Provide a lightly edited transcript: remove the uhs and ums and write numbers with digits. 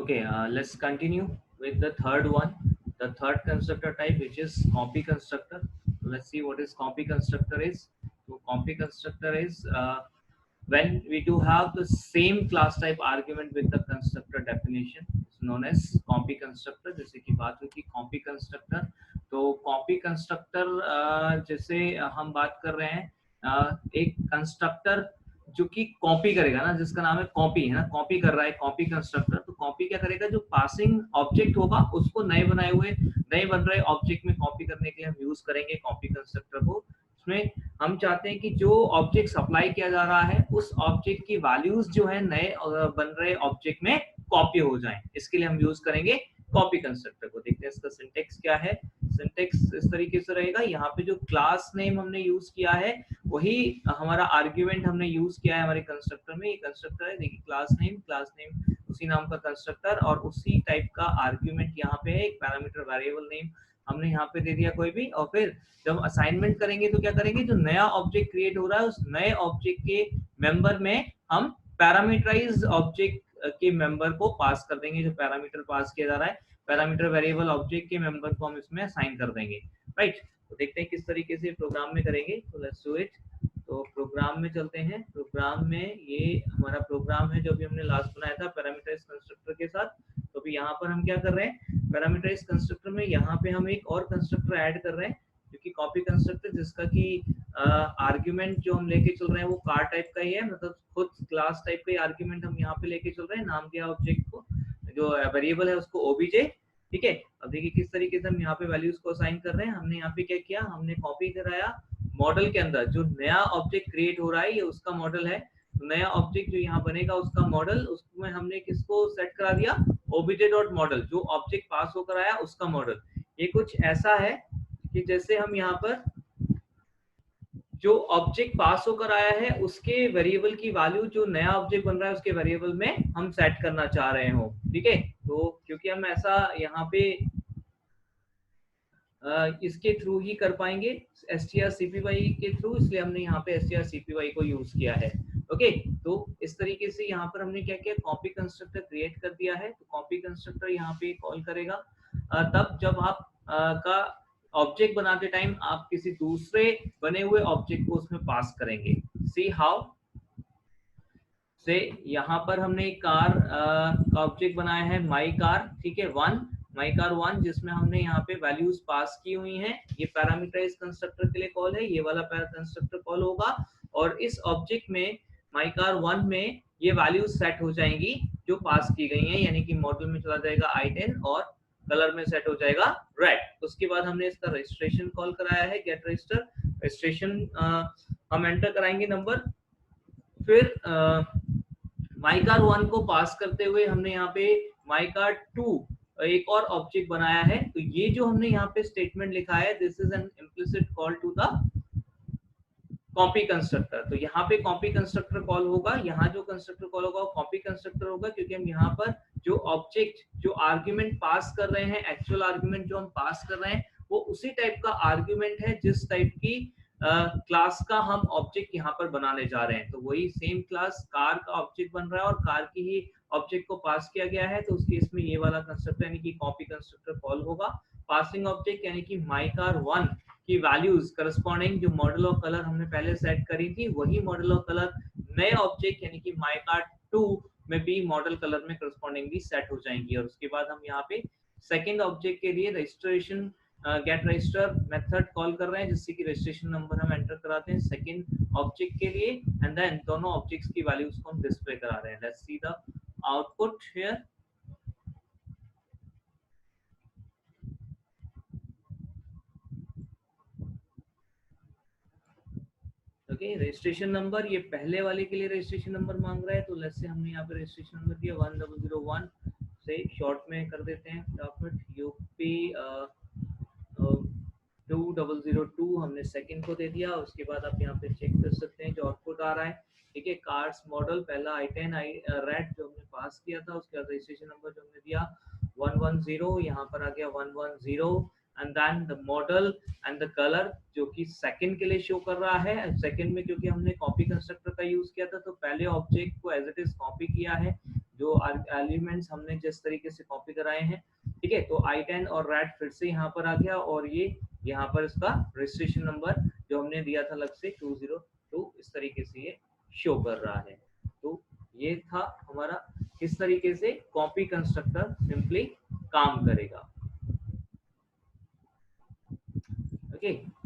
Okay, let's continue with the third one, the third constructor type, which is copy constructor. Let's see what is copy constructor is. So copy constructor is when we do have the same class type argument with the constructor definition, it's known as copy constructor. जैसे कि बात हुई थी copy constructor, तो copy constructor जैसे हम बात कर रहे हैं एक कंस्ट्रक्टर जो कि कॉपी करेगा ना, जिसका नाम है कॉपी, है ना, कॉपी कर रहा है कॉपी कंस्ट्रक्टर। तो कॉपी क्या करेगा, जो पासिंग ऑब्जेक्ट होगा उसको नए बनाए हुए नए बन रहे ऑब्जेक्ट में कॉपी करने के लिए हम यूज करेंगे कॉपी कंस्ट्रक्टर को। उसमें हम चाहते हैं कि जो ऑब्जेक्ट सप्लाई किया जा रहा है उस ऑब्जेक्ट की वैल्यूज जो है नए बन रहे ऑब्जेक्ट में कॉपी हो जाएं, इसके लिए हम यूज करेंगे कॉपी कंस्ट्रक्टर को। देखते हैं इसका सिंटेक्स क्या है। सिंटेक्स इस तरीके से रहेगा, यहाँ पे जो क्लास नेम हमने यूज किया है वही हमारा आर्ग्यूमेंट हमने यूज किया है हमारे कंस्ट्रक्टर में। ये कंस्ट्रक्टर है, देखिए क्लास नेम उसी नाम का कंस्ट्रक्टर और उसी टाइप का आर्ग्यूमेंट यहाँ पे है। एक पैरामीटर वेरिएबल नेम हमने यहाँ पे दे दिया कोई भी, और फिर जब असाइनमेंट करेंगे तो क्या करेंगे, जो नया ऑब्जेक्ट क्रिएट हो रहा है उस नए ऑब्जेक्ट के मेंबर में हम पैरामीटराइज्ड ऑब्जेक्ट के मेंबर को पास कर देंगे। जो पैरामीटर पास किया जा रहा है पैरामीटर वेरिएबल ऑब्जेक्ट के मेंबर को हम इसमें असाइन कर देंगे, राइट। तो देखते हैं किस तरीके से प्रोग्राम में करेंगे। तो लेट्स डू इट। तो प्रोग्राम में चलते हैं। प्रोग्राम में ये हमारा प्रोग्राम है जो भी हमने लास्ट बनाया था पैरामीटराइज्ड कंस्ट्रक्टर के साथ। तो अभी यहाँ पर हम क्या कर रहे हैं, पैरामीटराइज्ड कंस्ट्रक्टर में यहाँ पे हम एक और कंस्ट्रक्टर ऐड कर रहे हैं जो कि कॉपी कंस्ट्रक्टर, जिसका कि आर्ग्यूमेंट जो हम लेके चल रहे हैं वो कार टाइप का ही है, मतलब खुद क्लास टाइप का ही आर्ग्यूमेंट हम यहाँ पे लेके चल रहे हैं। नाम दिया ऑब्जेक्ट को, जो वेरिएबल है उसको ओबीजे, ठीक है। अब देखिए किस तरीके से हम यहाँ पे वैल्यूज को असाइन कर रहे हैं। हमने यहाँ पे क्या किया, हमने कॉपी कराया मॉडल के अंदर। जो नया ऑब्जेक्ट क्रिएट हो रहा है ये उसका मॉडल है, तो नया ऑब्जेक्ट जो यहाँ बनेगा उसका मॉडल, उसमें हमने किसको सेट करा दिया, obj.model, जो ऑब्जेक्ट पास होकर आया उसका मॉडल। ये कुछ ऐसा है कि जैसे हम यहाँ पर जो ऑब्जेक्ट पास होकर आया है उसके वेरिएबल की वैल्यू जो नया ऑब्जेक्ट बन रहा है उसके वेरिएबल में हम सेट करना चाह रहे हो, ठीक है। तो क्योंकि हम ऐसा यहाँ पे इसके थ्रू ही कर पाएंगे strcpy के थ्रू, इसलिए हमने यहाँ पे strcpy को यूज किया है। ओके, तो इस तरीके से यहाँ पर हमने क्या किया, कॉपी कंस्ट्रक्टर क्रिएट कर दिया है। तो कॉपी कंस्ट्रक्टर यहाँ पे कॉल करेगा तब जब आप का ऑब्जेक्ट बनाते टाइम आप किसी दूसरे बने हुए ऑब्जेक्ट को उसमें पास करेंगे। सी हाउ से यहाँ पर हमने एक कार का ऑब्जेक्ट बनाया है माई कार, ठीक है, माई कार 1, जिसमें हमने यहाँ पे वैल्यूज पास की हुई हैं। ये पैरामीटराइज्ड कंस्ट्रक्टर के लिए कॉल है, ये वाला कंस्ट्रक्टर कॉल होगा और इस ऑब्जेक्ट में माई कार 1 में ये वैल्यूज सेट हो जाएंगी जो पास की गई हैं, यानी कि मॉडल में चला जाएगा i10 और कलर में सेट हो जाएगा रेड। उसके बाद हमने इसका रजिस्ट्रेशन कॉल कराया है, गेट रजिस्टर। रजिस्ट्रेशन हम एंटर कराएंगे नंबर, फिर माई कार 1 को पास करते हुए हमने यहाँ पे माई कार 2 एक और ऑब्जेक्ट बनाया है। तो ये जो हमने यहाँ पे स्टेटमेंट लिखा है, this is an implicit call to the copy constructor. तो यहाँ पे कॉपी कंस्ट्रक्टर कॉल होगा, यहाँ जो कंस्ट्रक्टर कॉल होगा वो कॉपी कंस्ट्रक्टर होगा, क्योंकि हम यहाँ पर जो ऑब्जेक्ट जो आर्ग्यूमेंट पास कर रहे हैं, एक्चुअल आर्ग्यूमेंट जो हम पास कर रहे हैं वो उसी टाइप का आर्ग्यूमेंट है जिस टाइप की क्लास का हम ऑब्जेक्ट यहाँ पर बनाने जा रहे हैं। तो वही सेम क्लास कार का ऑब्जेक्ट बन रहा है और कार की ही ऑब्जेक्ट को पास किया गया है। तो उस केस में ये वाला कंस्ट्रक्टर यानी कि कॉपी कंस्ट्रक्टर कॉल होगा। पासिंग ऑब्जेक्ट यानी कि माई कार 1 की वैल्यूज करस्पॉन्डिंग जो मॉडल ऑफ कलर हमने पहले सेट करी थी, वही मॉडल ऑफ कलर नए ऑब्जेक्ट यानी कि माई कार 2 में भी मॉडल कलर में करस्पॉन्डिंगली सेट हो जाएंगी। और उसके बाद हम यहाँ पे सेकेंड ऑब्जेक्ट के लिए registration get register method call कर रहे हैं, जिससे कि रजिस्ट्रेशन नंबर हम एंटर कराते हैं सेकंड ऑब्जेक्ट के लिए, एंड देन दोनों ऑब्जेक्ट्स की वैल्यूज को हम डिस्प्ले करा रहे हैं। Let's see the output here. Okay, registration number ये पहले वाले के लिए रजिस्ट्रेशन नंबर मांग रहा है। तो लेट्स से हमने यहाँ पे रजिस्ट्रेशन नंबर दिया 1001 से शॉर्ट में कर देते हैं फटाफट, यूपी 2002 हमने सेकंड को दे दिया। उसके बाद आप यहाँ पे चेक कर सकते हैं जो आउटपुट आ रहा है, ठीक है। कार्स मॉडल पहला i10 रेड जो हमने पास किया था, उसके बाद रजिस्ट्रेशन नंबर जो हमने दिया 110, यहाँ पर आ गया 110, and then the model and the colour जो कि सेकंड के लिए शो कर रहा है। सेकंड में क्योंकि हमने कॉपी कंस्ट्रक्टर का यूज किया था तो पहले ऑब्जेक्ट को एज इट इज कॉपी किया है, जो एलिमेंट्स हमने जिस तरीके से कॉपी कराए हैं, ठीक है। तो i10 और रैट फिर से यहाँ पर आ गया, और ये यहाँ पर इसका रजिस्ट्रेशन नंबर जो हमने दिया था अलग से 202 इस तरीके से ये शो कर रहा है। तो ये था हमारा किस तरीके से कॉपी कंस्ट्रक्टर सिंपली काम करेगा। ओके